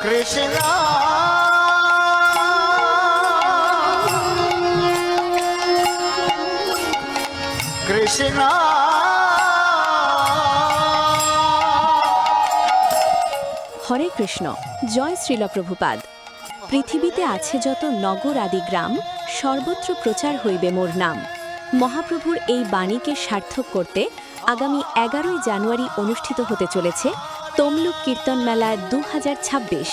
কৃষ্ণ কৃষ্ণ হরে কৃষ্ণ। জয় শ্রীল প্রভুপাদ। পৃথিবীতে আছে যত নগর আদি গ্রাম, সর্বত্র প্রচার হইবে মোর নাম। মহাপ্রভুর এই বাণীকে সার্থক করতে আগামী 11ই জানুয়ারি অনুষ্ঠিত হতে চলেছে তমলুক কীর্তন মেলা 2026।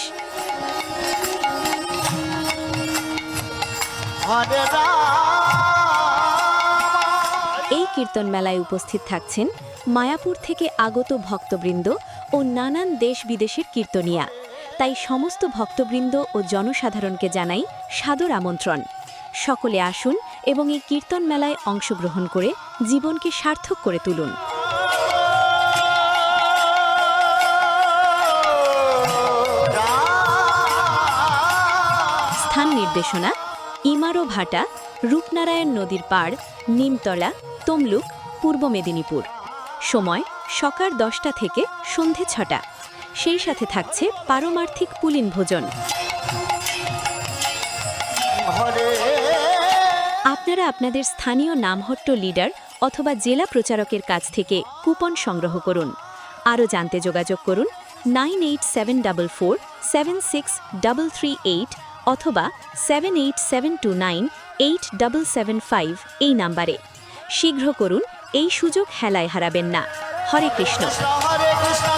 হরে রাম এই কীর্তন মেলায় উপস্থিত থাকছেন মায়াপুর থেকে আগত ভক্তবৃন্দ ও নানান দেশ বিদেশের কীর্তনিয়া। তাই সমস্ত ভক্তবৃন্দ ও জনসাধারণকে জানাই সাদর আমন্ত্রণ। সকলে আসুন এবং এই কীর্তন মেলায় অংশগ্রহণ করে জীবনকে সার্থক করে তুলুন। স্থান নির্দেশনা: ইমারো ভাটা, রূপনারায়ণ নদীর পাড়, নিমতলা, তমলুক, পূর্ব মেদিনীপুর। সময় সকাল 10টা থেকে সন্ধে 6টা। সেই সাথে থাকছে পারমার্থিক পুলিন ভোজন। হরে আপনারা আপনাদের স্থানীয় নামহট্ট লিডার অথবা জেলা প্রচারকের কাছ থেকে কুপন সংগ্রহ করুন। আরও জানতে যোগাযোগ করুন 9874476338 অথবা 7872987775 এই নাম্বারে। শীঘ্র করুন, এই সুযোগ হেলায় হারাবেন না। হরে কৃষ্ণ। হরে কৃষ্ণ